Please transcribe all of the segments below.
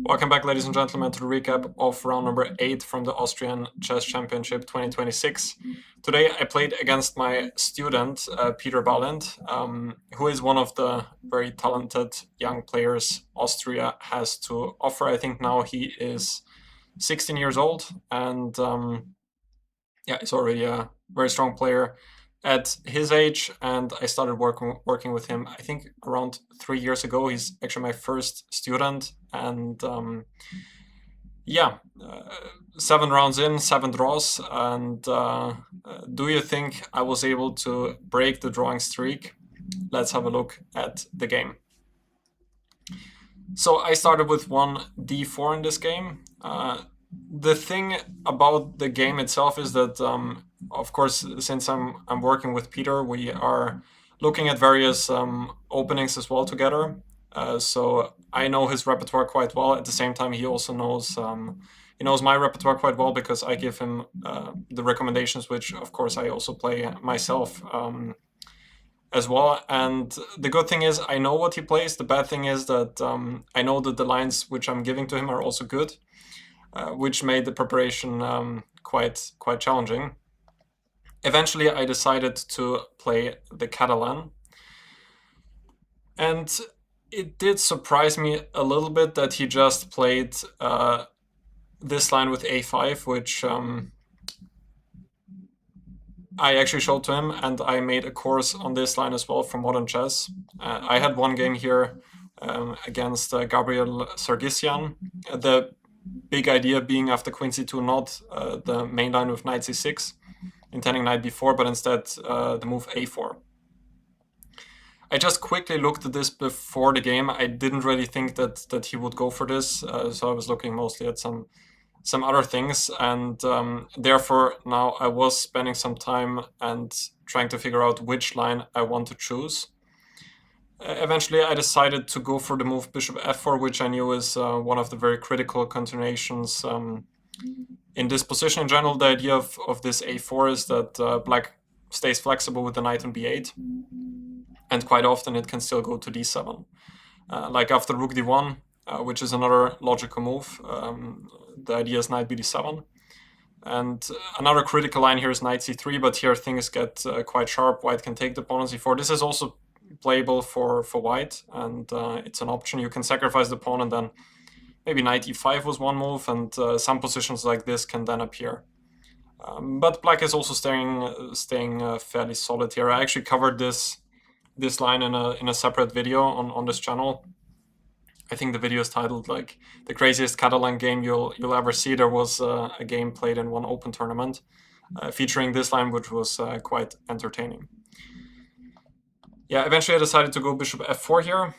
Welcome back, ladies and gentlemen, to the recap of round number 8 from the Austrian Chess Championship 2026. Today I played against my student, Peter Balint, who is one of the very talented young players Austria has to offer. I think now he is 16 years old and he's already a very strong player at his age, and I started working with him, I think, around 3 years ago. He's actually my first student, and 7 rounds in, 7 draws, and do you think I was able to break the drawing streak? Let's have a look at the game. So I started with one d4 in this game. The thing about the game itself is that, of course, since I'm working with Peter, we are looking at various openings as well together. So I know his repertoire quite well. At the same time, he also knows my repertoire quite well because I give him the recommendations, which of course I also play myself as well. And the good thing is I know what he plays. The bad thing is that I know that the lines which I'm giving to him are also good. Which made the preparation quite challenging. Eventually, I decided to play the Catalan, and it did surprise me a little bit that he just played this line with a5, which I actually showed to him, and I made a course on this line as well for Modern Chess. I had one game here against Gabriel Sargsyan. The big idea being after queen c2 not the main line with knight c6, intending knight b4, but instead the move a4. I just quickly looked at this before the game. I didn't really think that he would go for this, so I was looking mostly at some other things, and therefore now I was spending some time and trying to figure out which line I want to choose. Eventually, I decided to go for the move bishop f4, which I knew is one of the very critical continuations in this position. In general, the idea of this a4 is that black stays flexible with the knight on b8, and quite often it can still go to d7. Like after rook d1, which is another logical move, the idea is knight bd7. And another critical line here is knight c3, but here things get quite sharp. White can take the pawn on c4. This is also playable for white, and it's an option. You can sacrifice the pawn, and then maybe knight e5 was one move, and some positions like this can then appear. But black is also staying fairly solid here. I actually covered this line in a separate video on this channel. I think the video is titled like the craziest Catalan game you'll ever see. There was a game played in one open tournament featuring this line, which was quite entertaining. Yeah, eventually I decided to go bishop f4 here.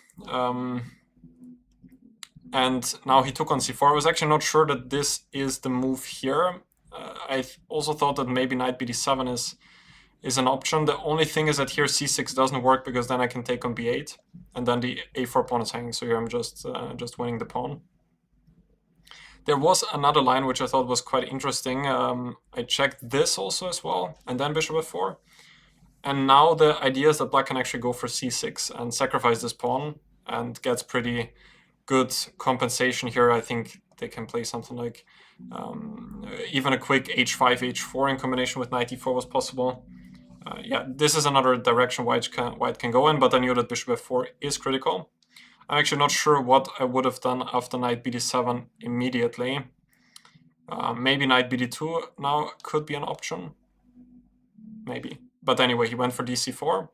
And now he took on c4. I was actually not sure that this is the move here. I also thought that maybe knight bd7 is an option. The only thing is that here c6 doesn't work, because then I can take on b8, and then the a4 pawn is hanging. So here I'm just winning the pawn. There was another line which I thought was quite interesting. I checked this also as well, and then bishop f4. And now the idea is that black can actually go for c6 and sacrifice this pawn, and gets pretty good compensation here. I think they can play something like even a quick h5, h4 in combination with knight e4 was possible. Yeah, this is another direction white can go in, but I knew that bishop f4 is critical. I'm actually not sure what I would have done after knight bd7 immediately. Maybe knight bd2 now could be an option. Maybe. But anyway, he went for dc4.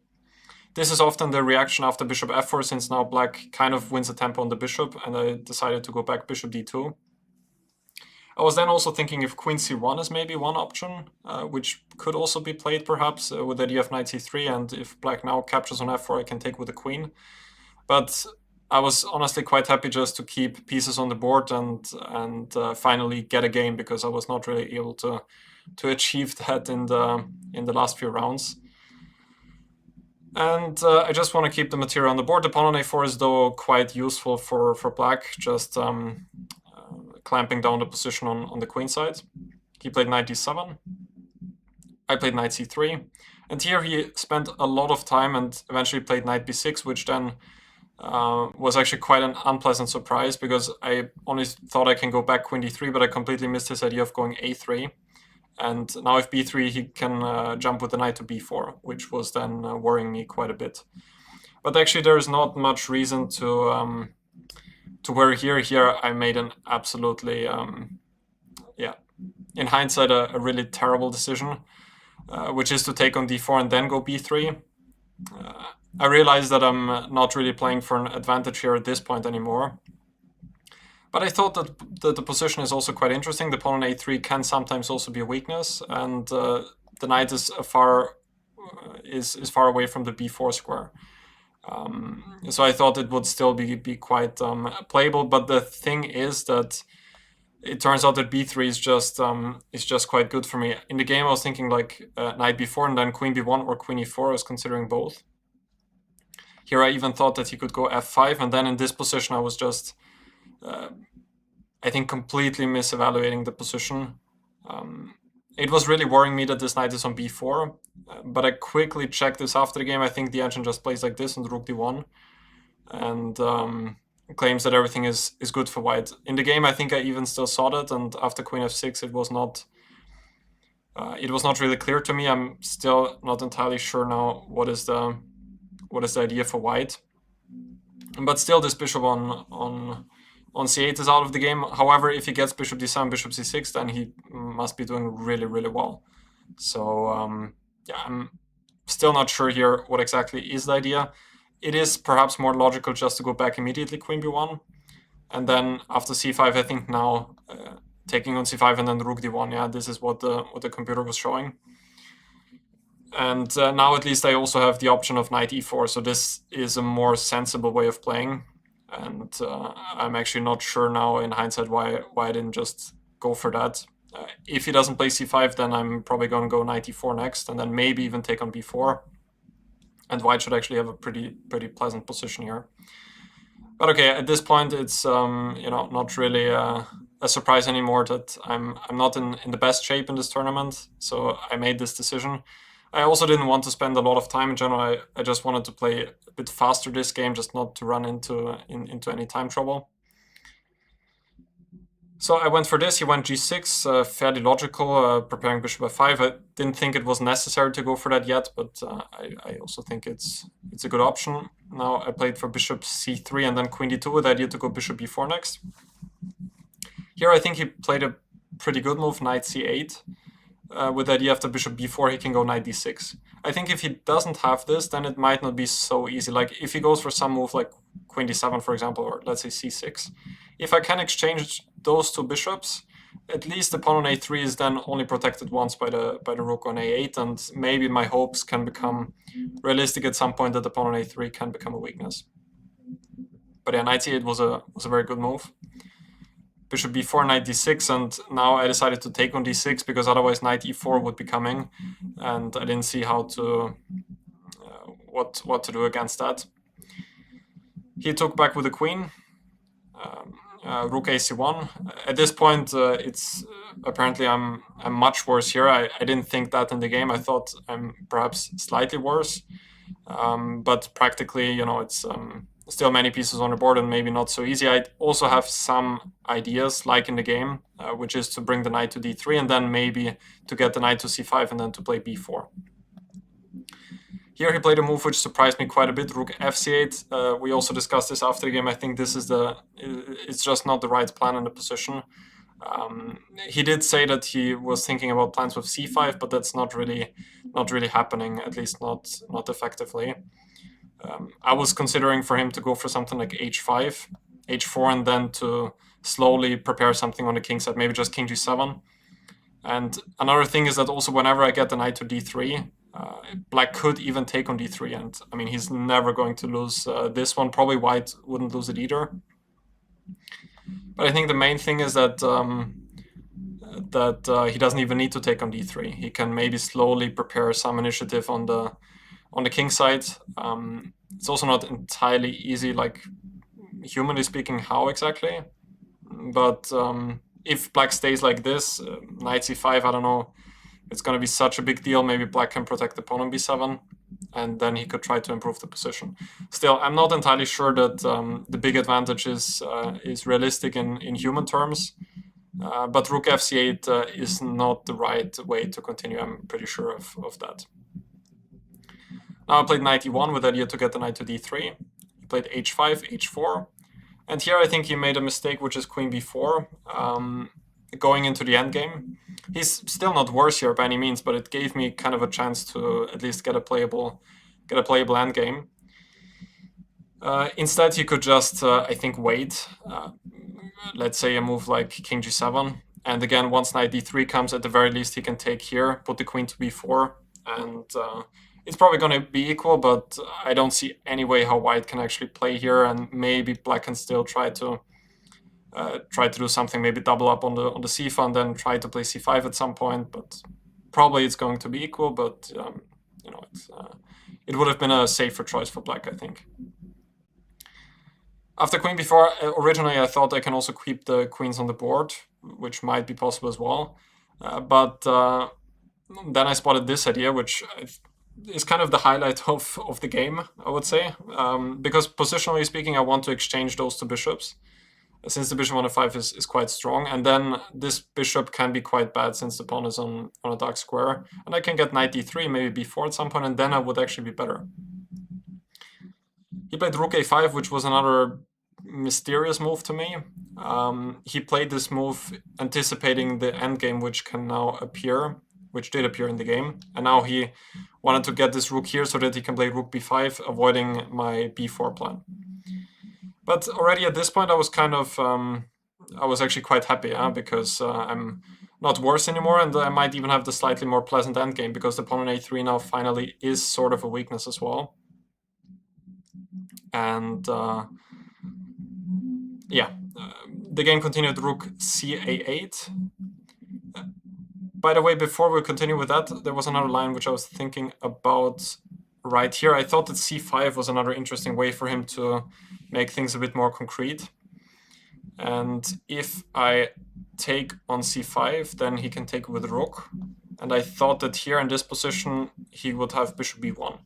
This is often the reaction after bishop f4, since now black kind of wins the tempo on the bishop, and I decided to go back bishop d2. I was then also thinking if queen c1 is maybe one option, which could also be played perhaps with the idea of knight c3, and if black now captures on f4, I can take with the queen. But I was honestly quite happy just to keep pieces on the board and finally get a game, because I was not really able to achieve that in the last few rounds. And I just want to keep the material on the board. The pawn on a4 is though quite useful for black, just clamping down the position on the queen side. He played knight d7. I played knight c3. And here he spent a lot of time and eventually played knight b6, which then was actually quite an unpleasant surprise, because I only thought I can go back queen d3, but I completely missed his idea of going a3. And now if b3, he can jump with the knight to b4, which was then worrying me quite a bit. But actually, there is not much reason to worry here. Here, I made an absolutely, yeah, in hindsight, a really terrible decision, which is to take on d4 and then go b3. I realize that I'm not really playing for an advantage here at this point anymore. But I thought that the position is also quite interesting. The pawn on a3 can sometimes also be a weakness, and the knight is far away from the b4 square. So I thought it would still be quite playable. But the thing is that it turns out that b3 is just quite good for me. In the game, I was thinking like knight b4 and then queen b1 or queen e4. I was considering both. Here I even thought that he could go f5, and then in this position I was just, I think, completely misevaluating the position. It was really worrying me that this knight is on b4, but I quickly checked this after the game. I think the engine just plays like this on rook d1, and claims that everything is good for white. In the game, I think I even still saw that, and after queen f6, it was not really clear to me. I'm still not entirely sure now what is the idea for white. But still, this bishop on c8 is out of the game. However, if he gets bishop d7, bishop c6, then he must be doing really, really well. So yeah, I'm still not sure here what exactly is the idea. It is perhaps more logical just to go back immediately queen b1, and then after c5, I think now taking on c5 and then rook d1. Yeah, this is what the computer was showing. And now at least I also have the option of knight e4, so this is a more sensible way of playing. And I'm actually not sure now in hindsight why I didn't just go for that. If he doesn't play c5, then I'm probably going to go knight e4 next, and then maybe even take on b4. And white should actually have a pretty pleasant position here. But okay, at this point, it's not really a surprise anymore that I'm not in the best shape in this tournament. So I made this decision. I also didn't want to spend a lot of time in general. I just wanted to play a bit faster this game, just not to run into any time trouble. So I went for this. He went g6, fairly logical, preparing bishop f5. I didn't think it was necessary to go for that yet, but I also think it's a good option. Now I played for bishop c3 and then queen d2 with the idea to go bishop b4 next. Here I think he played a pretty good move, knight c8. With the idea after bishop b4, he can go knight d6. I think if he doesn't have this, then it might not be so easy. Like if he goes for some move like queen d7, for example, or let's say c6, if I can exchange those two bishops, at least the pawn on a3 is then only protected once by the rook on a8, and maybe my hopes can become realistic at some point that the pawn on a3 can become a weakness. But yeah, knight c8 was a very good move. Bishop b4, knight d6, and now I decided to take on d6 because otherwise knight e4 would be coming, and I didn't see how to what to do against that. He took back with the queen, rook ac1. At this point, it's apparently I'm much worse here. I didn't think that in the game. I thought I'm perhaps slightly worse, but practically, it's still many pieces on the board and maybe not so easy. I also have some ideas, like in the game, which is to bring the knight to d3 and then maybe to get the knight to c5 and then to play b4. Here he played a move which surprised me quite a bit, rook fc8. We also discussed this after the game. I think this is it's just not the right plan in the position. He did say that he was thinking about plans with c5, but that's not really happening, at least not effectively. I was considering for him to go for something like h5, h4, and then to slowly prepare something on the king side, maybe just king g7. And another thing is that also whenever I get the knight to d3, black could even take on d3, and I mean he's never going to lose this one. Probably white wouldn't lose it either. But I think the main thing is that he doesn't even need to take on d3. He can maybe slowly prepare some initiative on the king side. It's also not entirely easy, like humanly speaking, how exactly. But if black stays like this, knight c5, I don't know, it's going to be such a big deal. Maybe black can protect the pawn on b7, and then he could try to improve the position. Still, I'm not entirely sure that the big advantage is realistic in human terms. But rook fc8 is not the right way to continue. I'm pretty sure of that. Now I played knight e1 with the idea to get the knight to d3. He played h5, h4. And here I think he made a mistake, which is queen b4, going into the endgame. He's still not worse here by any means, but it gave me kind of a chance to at least get a playable endgame. Instead, he could just, I think, wait. Let's say a move like king g7. And again, once knight d3 comes, at the very least, he can take here, put the queen to b4, and it's probably going to be equal, but I don't see any way how white can actually play here, and maybe black can still try to do something, maybe double up on the c file and then try to play c5 at some point. But probably it's going to be equal. But you know, it would have been a safer choice for black, I think. After queen b4, originally I thought I can also keep the queens on the board, which might be possible as well. But then I spotted this idea, which is kind of the highlight of the game, I would say. Because positionally speaking, I want to exchange those two bishops, since the bishop on f5 is quite strong. And then this bishop can be quite bad since the pawn is on a dark square. And I can get knight d3, maybe b4 at some point, and then I would actually be better. He played rook a5, which was another mysterious move to me. He played this move anticipating the endgame, which can now appear, which did appear in the game. And now he wanted to get this rook here so that he can play rook b5, avoiding my b4 plan. But already at this point, I was kind of, I was actually quite happy, because I'm not worse anymore, and I might even have the slightly more pleasant endgame, because the pawn on a3 now finally is sort of a weakness as well. And yeah, the game continued rook ca8. By the way, before we continue with that, there was another line which I was thinking about right here. I thought that c5 was another interesting way for him to make things a bit more concrete. And if I take on c5, then he can take with rook. And I thought that here in this position, he would have bishop b1.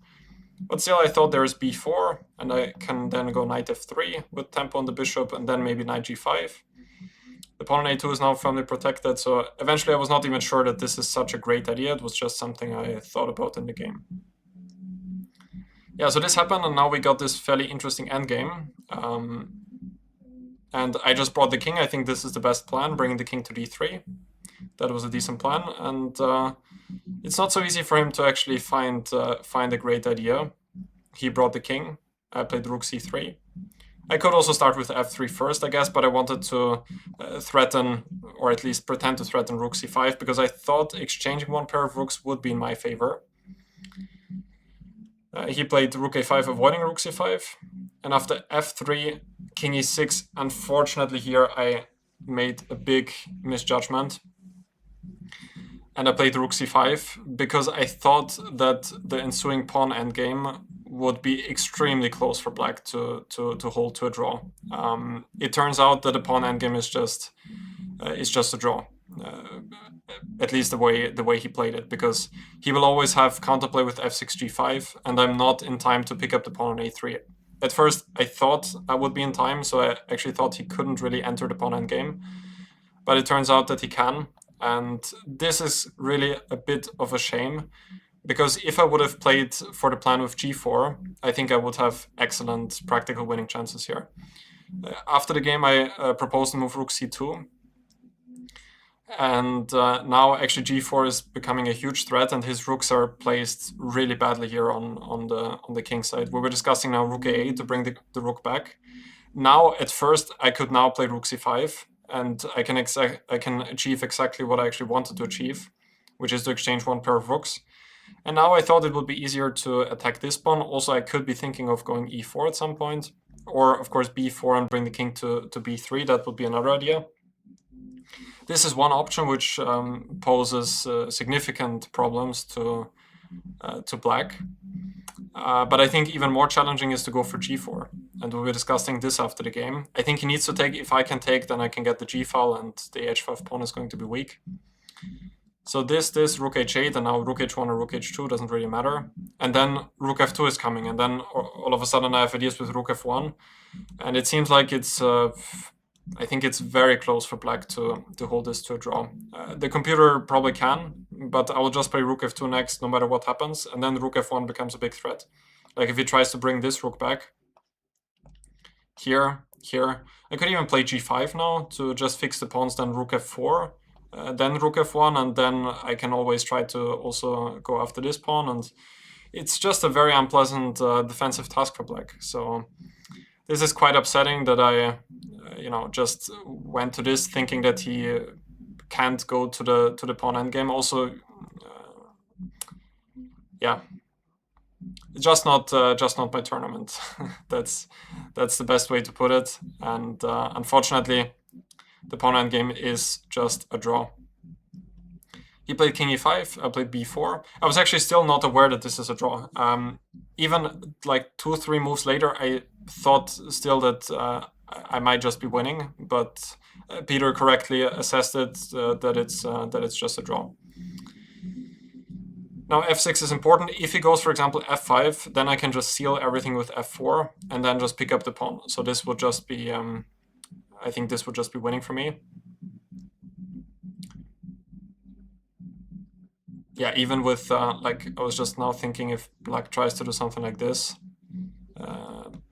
But still, I thought there is b4, and I can then go knight f3 with tempo on the bishop, and then maybe knight g5. The pawn on a2 is now firmly protected, so eventually I was not even sure that this is such a great idea. It was just something I thought about in the game. Yeah, so this happened, and now we got this fairly interesting endgame. And I just brought the king. I think this is the best plan, bringing the king to d3. That was a decent plan, and it's not so easy for him to actually find a great idea. He brought the king. I played rook c3. I could also start with f3 first, I guess, but I wanted to threaten, or at least pretend to threaten rook c5, because I thought exchanging one pair of rooks would be in my favor. He played rook a5, avoiding rook c5. And after f3, king e6, unfortunately here I made a big misjudgment. And I played rook c5 because I thought that the ensuing pawn endgame would be extremely close for black to hold to a draw. It turns out that the pawn endgame is just a draw. At least the way he played it, because he will always have counterplay with f6 g5, and I'm not in time to pick up the pawn on a3. At first, I thought I would be in time, so I actually thought he couldn't really enter the pawn endgame, but it turns out that he can, and this is really a bit of a shame, because if I would have played for the plan with g4, I think I would have excellent practical winning chances here. After the game, I proposed to move rook c2. And now actually g4 is becoming a huge threat, and his rooks are placed really badly here on the king side. We were discussing now rook a8 to bring the rook back. Now at first I could now play rook c5, and I can achieve exactly what I actually wanted to achieve, which is to exchange one pair of rooks. And now I thought it would be easier to attack this pawn. Also, I could be thinking of going e4 at some point, or of course b4 and bring the king to b3. That would be another idea. This is one option which poses significant problems to black. But I think even more challenging is to go for g4. And we were discussing this after the game. I think he needs to take. If I can take, then I can get the g file, and the h5 pawn is going to be weak. So this, rook h8, and now rook h1 or rook h2, doesn't really matter. And then rook f2 is coming, and then all of a sudden I have ideas with rook f1. And it seems like it's, I think it's very close for black to hold this to a draw. The computer probably can, but I will just play rook f2 next no matter what happens, and then rook f1 becomes a big threat. Like if he tries to bring this rook back, here, I could even play g5 now to just fix the pawns, then rook f4, then rook f1, and then I can always try to also go after this pawn, and it's just a very unpleasant defensive task for black. So this is quite upsetting that I, just went to this thinking that he can't go to the pawn endgame. Also, yeah, just not my tournament. That's the best way to put it. And unfortunately, the pawn endgame is just a draw. He played king e5, I played b4. I was actually still not aware that this is a draw. Even like 2-3 moves later, I thought still that I might just be winning, but Peter correctly assessed it that it's just a draw. Now f6 is important. If he goes, for example, f5, then I can just seal everything with f4 and then just pick up the pawn. So this would just be, I think this would just be winning for me. Yeah, even with, like, I was just now thinking if black tries to do something like this,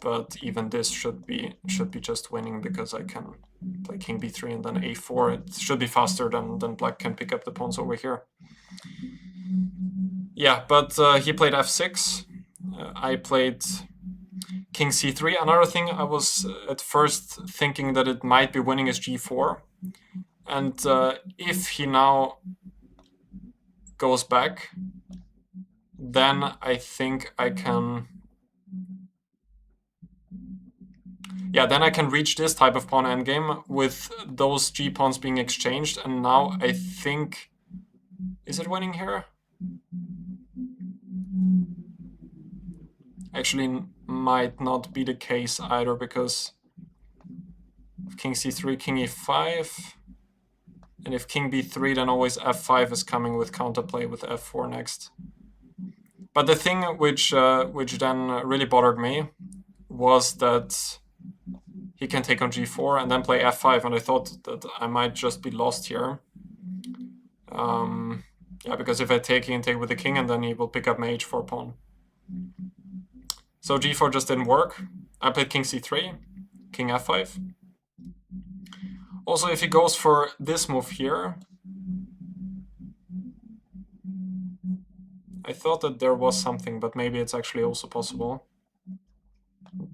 but even this should be just winning because I can play king b3 and then a4. It should be faster than black can pick up the pawns over here. Yeah, but he played f6. I played king c3. Another thing I was at first thinking that it might be winning is g4. And if he now goes back, then I think I can... Yeah, then I can reach this type of pawn endgame with those g-pawns being exchanged. And now I think... Is it winning here? Actually, might not be the case either, because if king c3, king e5, and if king b3, then always f5 is coming with counterplay with f4 next. But the thing which then really bothered me was that he can take on g4 and then play f5, and I thought that I might just be lost here. Yeah, because if I take, he can take with the king, and then he will pick up my h4 pawn. So g4 just didn't work. I played king c3, king f5. Also, if he goes for this move here, I thought that there was something, but maybe it's actually also possible.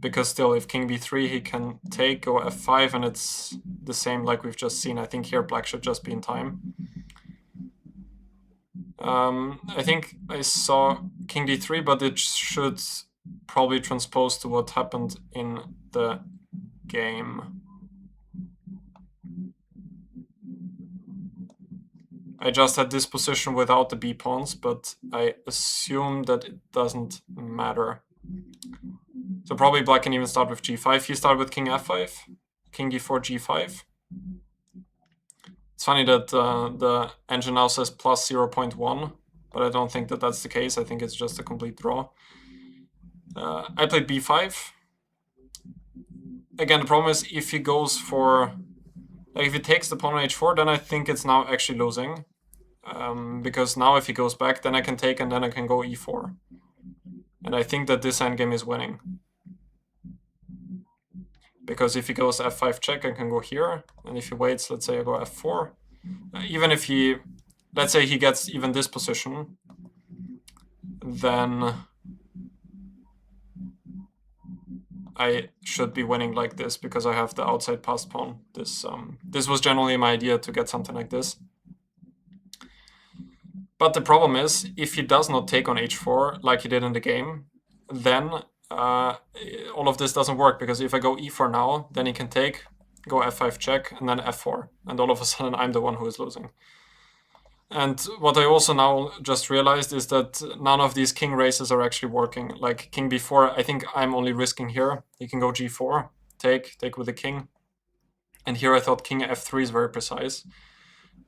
Because still, if king b3, he can take, go f5, and it's the same like we've just seen. I think here black should just be in time. I think I saw king d3, but it should probably transpose to what happened in the game. I just had this position without the b-pawns, but I assume that it doesn't matter. So probably black can even start with g5. He started with king f5, king d4, g5. It's funny that the engine now says plus 0.1, but I don't think that that's the case. I think it's just a complete draw. I played b5. Again, the problem is if he goes for... Like if he takes the pawn on h4, then I think it's now actually losing. Because now if he goes back, then I can take and then I can go e4. And I think that this endgame is winning. Because if he goes f5 check, I can go here. And if he waits, let's say I go f4. Even if he... Let's say he gets even this position, then I should be winning like this because I have the outside passed pawn. This was generally my idea, to get something like this. But the problem is, if he does not take on h4 like he did in the game, then all of this doesn't work, because if I go e4 now, then he can take, go f5 check, and then f4. And all of a sudden I'm the one who is losing. And what I also now just realized is that none of these king races are actually working. Like king b4, I think I'm only risking here. He can go g4, take with the king. And here I thought king f3 is very precise.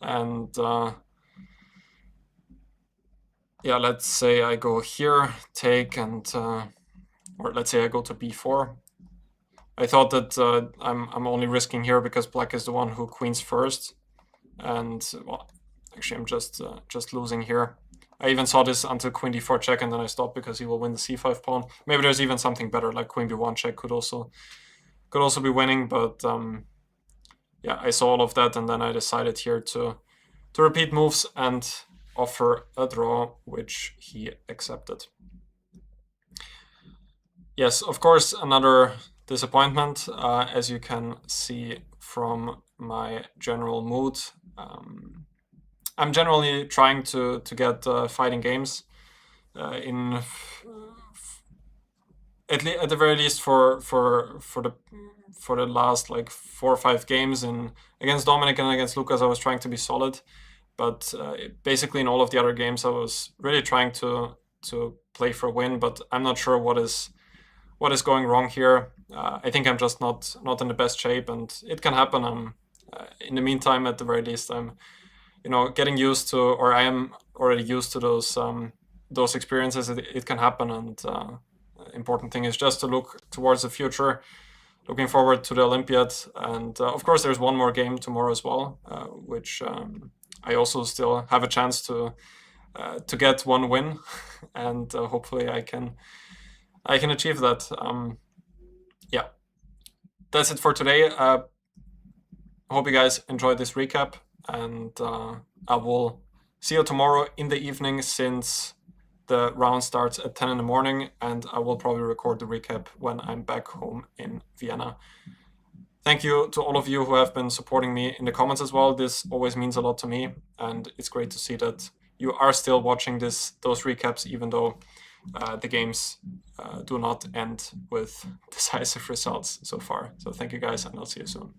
And yeah, let's say I go here, take, and or let's say I go to b4. I thought that I'm only risking here because black is the one who queens first, and well, actually I'm just losing here. I even saw this until queen d4 check, and then I stopped because he will win the c5 pawn. Maybe there's even something better, like queen b1 check could also be winning, but yeah, I saw all of that, and then I decided here to repeat moves and offer a draw, which he accepted. Yes, of course, another disappointment, as you can see from my general mood. I'm generally trying to get fighting games in at the very least for the last like 4 or 5 games in against Dominic and against Lucas. I was trying to be solid, but basically in all of the other games I was really trying to play for a win. But I'm not sure what is going wrong here. I think I'm just not in the best shape, and it can happen. In the meantime, at the very least, I'm getting used to, or I am already used to those experiences. It can happen, and important thing is just to look towards the future, looking forward to the Olympiad, and of course there's one more game tomorrow as well, which I also still have a chance to get one win, and hopefully I can achieve that. Yeah, that's it for today. Hope you guys enjoyed this recap, and I will see you tomorrow in the evening, since the round starts at 10 in the morning, and I will probably record the recap when I'm back home in Vienna. Thank you to all of you who have been supporting me in the comments as well. This always means a lot to me, and it's great to see that you are still watching those recaps, even though the games do not end with decisive results so far. So thank you guys, and I'll see you soon.